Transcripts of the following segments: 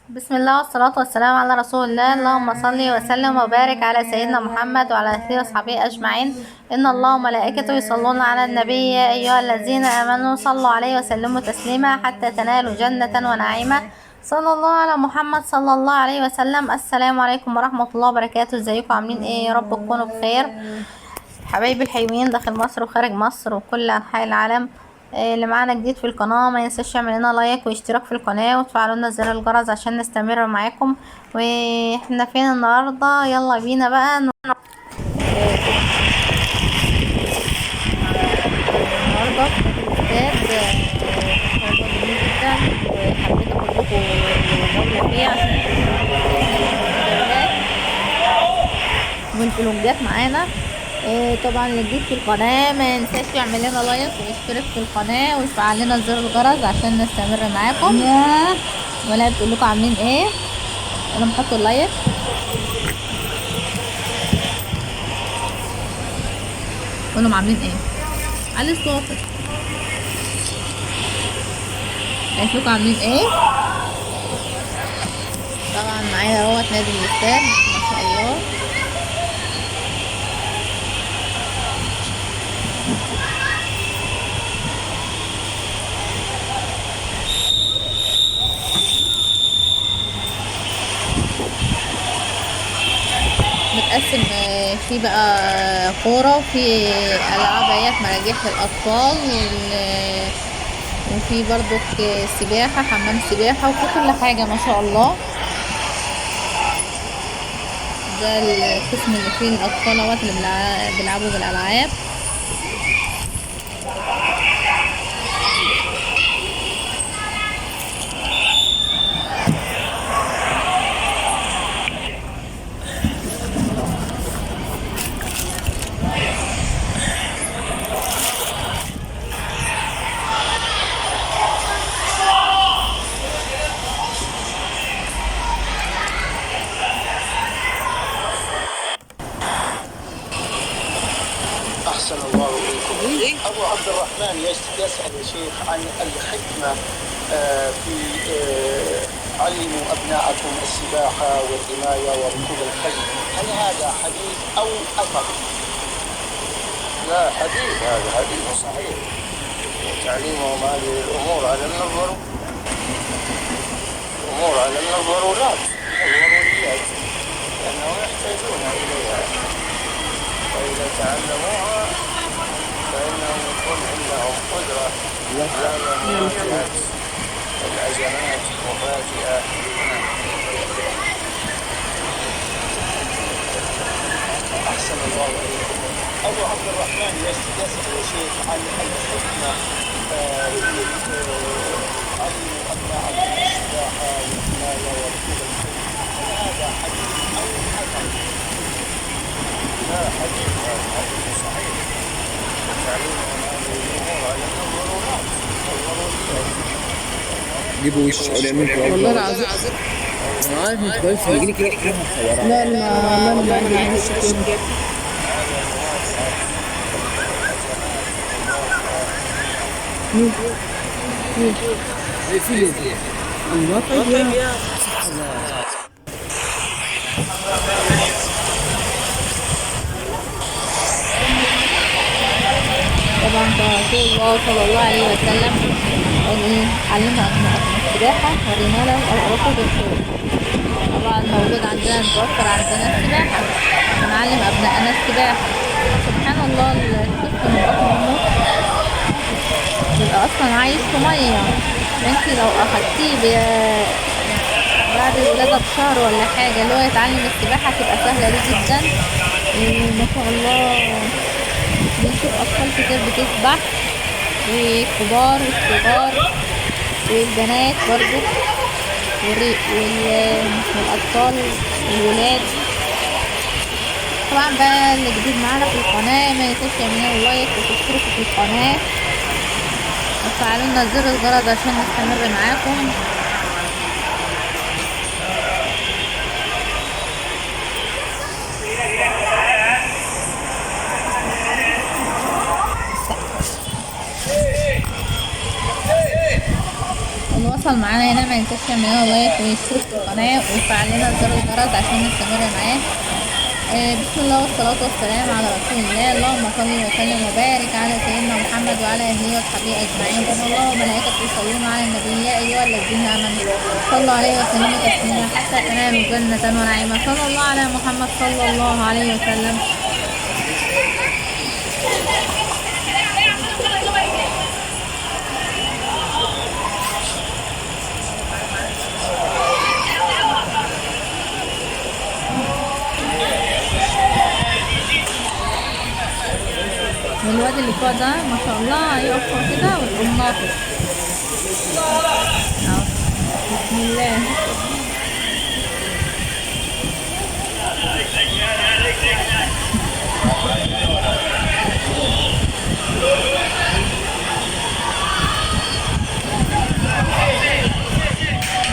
بسم الله والصلاة والسلام على رسول الله. اللهم صل وسلم وبارك على سيدنا محمد وعلى آله وصحبه أجمعين. إن الله وملائكته يصلون على النبي يا أيها الذين آمنوا صلوا عليه وسلموا تسليما حتى تنالوا جنة ونعيما. صلى الله على محمد صلى الله عليه وسلم. السلام عليكم ورحمة الله وبركاته. ازيكم عاملين ايه؟ يا رب تكونوا بخير. حبايبي الحلوين داخل مصر وخارج مصر وكل أنحاء العالم. اللي معانا جديد في القناة ما ينساش يعمل لنا لايك واشتراك في القناة وتفعلوا لنا زر الجرس عشان نستمر معاكم. واحنا فين النهاردة؟ يلا بينا بقى النهاردة في الاستاد. النهاردة جميل جدا وحبيت اخد لكم جولة فيه عشان والفلوجات معانا. طبعا اللي جديد في القناة ما ينساش يعمل لنا لايك ويشترك في القناة ويفعل لنا زر الجرس عشان نستمر معاكم. ولا بتقول لكم عاملين ايه؟ انا محطوا اللايك. قولهم عاملين ايه؟ علي الصوت. قالت لكم عاملين ايه؟ طبعا معايا اهوت نادي الاستاد ما شاء الله. متقسم في بقى كورة وفي ألعاب اهيت مراجيح للأطفال وفي برضو سباحة حمام سباحة وفي كل حاجة ما شاء الله. ده القسم اللي فيه الأطفال اهوت اللي بيلعبوا بالألعاب. أحسن الله إليكم. أبو عبد الرحمن يسأل يا شيخ عن الحكمة في علموا أبناءكم السباحة والرماية وركوب الخيل، هل هذا حديث أو أثر؟ لا حديث، هذا حديث صحيح. تعليمهم هذه الأمور على النظر، الأمور على الضرورات الضروريات لأنهم يحتاجون إليها، وإذا تعلموها فإنهم يكون عندهم قدرة على مواجهة الأزمات مفاجئة. أحسن الله إليكم. أبو عبد الرحمن يسأل يا شيخ عن الحكمة في علم أبناءكم السباحة والرماية وركوب الخيل، هل هذا حديث أو أثر؟ لا حديث، هذا حديث صحيح. تعليمهم هذه الأمور على الضرورات الضروريات. جيبوا وش علماء والله العظيم انا عارف مش كويس يجيني كده كده مصورة. لا ما عنديش كده. ايه في ليه المطعم يا طبعا رسول الله صلى الله عليه وسلم قال ايه؟ علموا أبناءكم السباحة والرماية وركوب الخيل. طبعا موجود عندنا متوفر عندنا السباحة فنعلم أبنائنا السباحة. سبحان الله الطفل من بطن أمه بيبقى أصلا عايش في مية، انتي لو أخدتيه بعد الولادة بشهر ولا حاجة اللي هو يتعلم السباحة تبقى سهلة ليه جدا. ما شاء الله بنشوف أطفال كتير بتسبح وكبار والصغار والبنات برضو والأطفال الولاد. طبعا بقى اللي جديد معانا في القناة ما ينساش يعملوا لايك وتشتركوا في القناة وتفعلوا لنا زر الجرس عشان نستمر معاكم. وصل معانا هنا ما ينساش يعمل لنا لايك ويشترك في القناة ويفعل لنا زر الجرس عشان نستمر معاه. بسم الله والصلاة والسلام على رسول الله. اللهم صل وسلم وبارك على سيدنا محمد وعلى اهله وصحبه اجمعين. ان الله وملائكته يصلون على النبي يا ايها الذين امنوا صلوا عليه وسلموا تسليما حتى تنالوا جنة ونعيما. صلى الله على محمد صلى الله عليه وسلم. والواد اللي فوق ده ما شاء الله يقف فوق كده ويقوم ناطط اهو. بسم الله.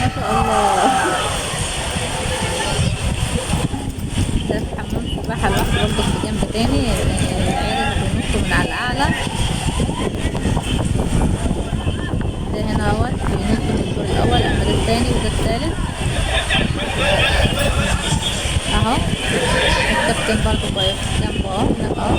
ما شاء الله. ده في حمام سباحة لوحده برضه في جنب تاني. العيال بينطوا من على الأعلى. ده هنا اهوت بينطوا من الدور الأول. أما ده التاني وده التالت اهو. الكابتن برضه واقف جنبه اهو هناك اهو.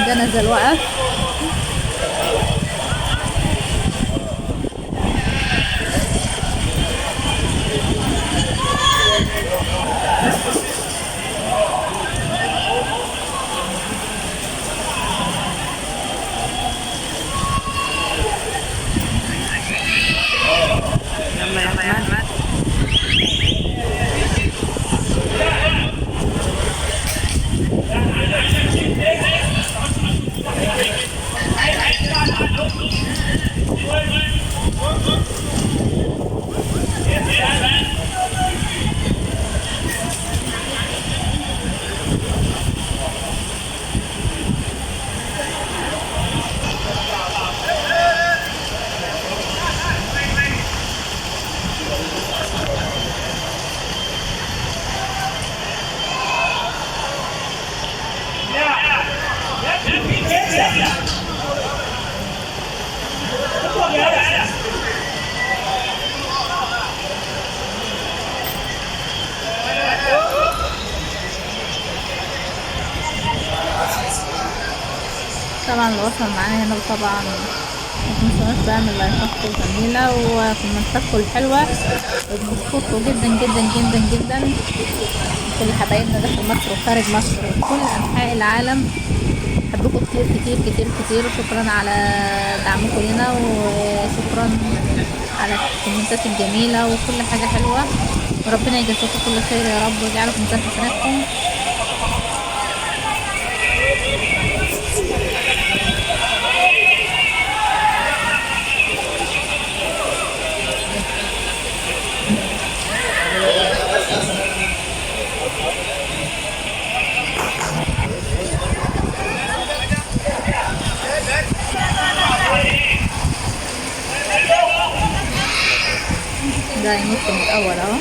ده نزل وقف. طبعا اللي وصل معانا هنا طبعا متنسوناش بعمل لايكاتكم الجميلة وكومنتاتكم الحلوة وبنشكركم جدا جدا جدا جدا كل حبايبنا داخل مصر وخارج مصر وكل أنحاء العالم. بحبكم كتير كتير كتير كتير. شكرا على دعمكم لنا وشكرا على الكومنتات الجميلة وكل حاجة حلوة. وربنا يجزاكم كل خير يا رب ويجعلكم من حسناتكم. ده ينط من الأول اهو.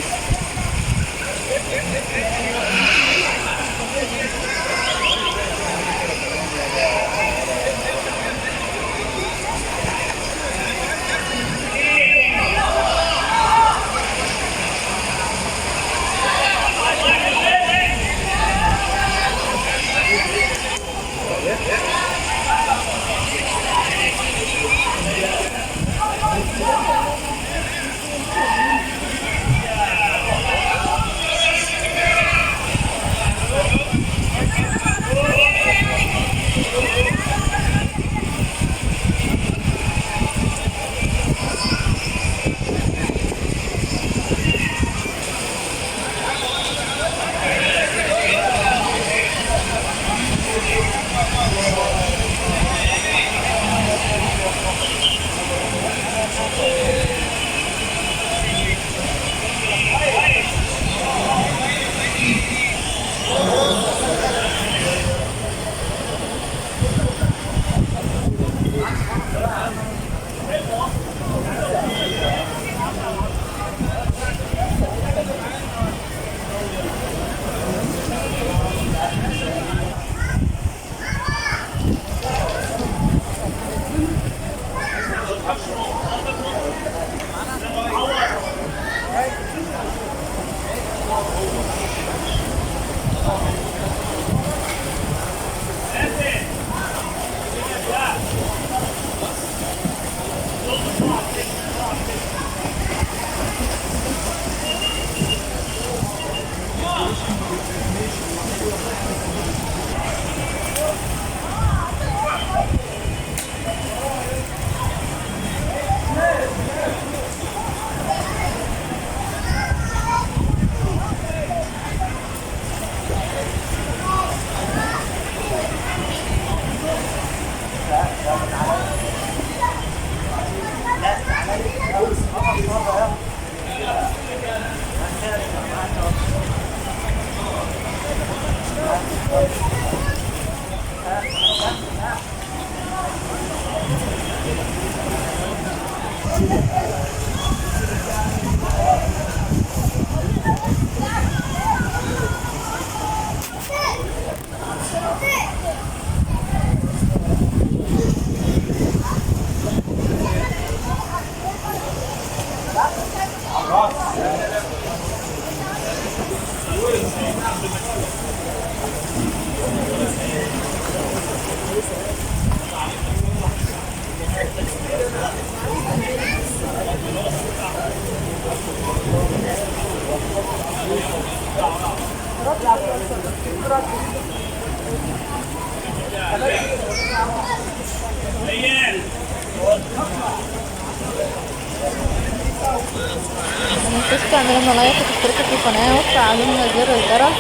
متنسوش تعملوا لايك وتشتركوا في القناة وتفعلوا لنا زر الجرس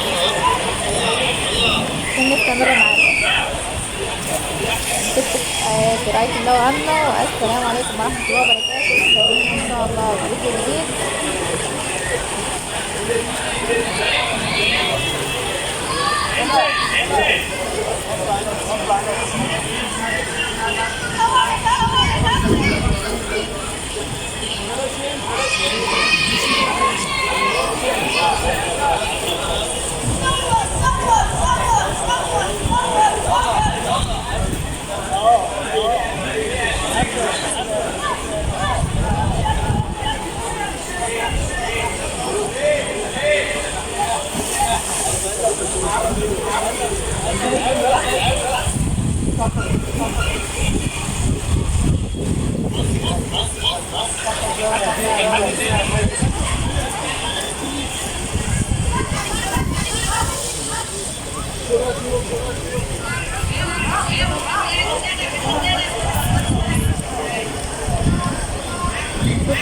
عشان نستمر معاكم. في رعاية الله وعنا، والسلام عليكم ورحمة الله وبركاته. ان شاء الله فيديو جديد.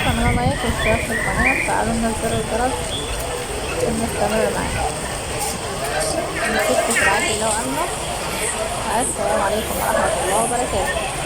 قناة لايك واشتراك في القناة، وفعلوا لنا زر الجرس عشان نستمر معاكم. متنسوش في رعاية الله وعنا، والسلام عليكم ورحمة الله وبركاته.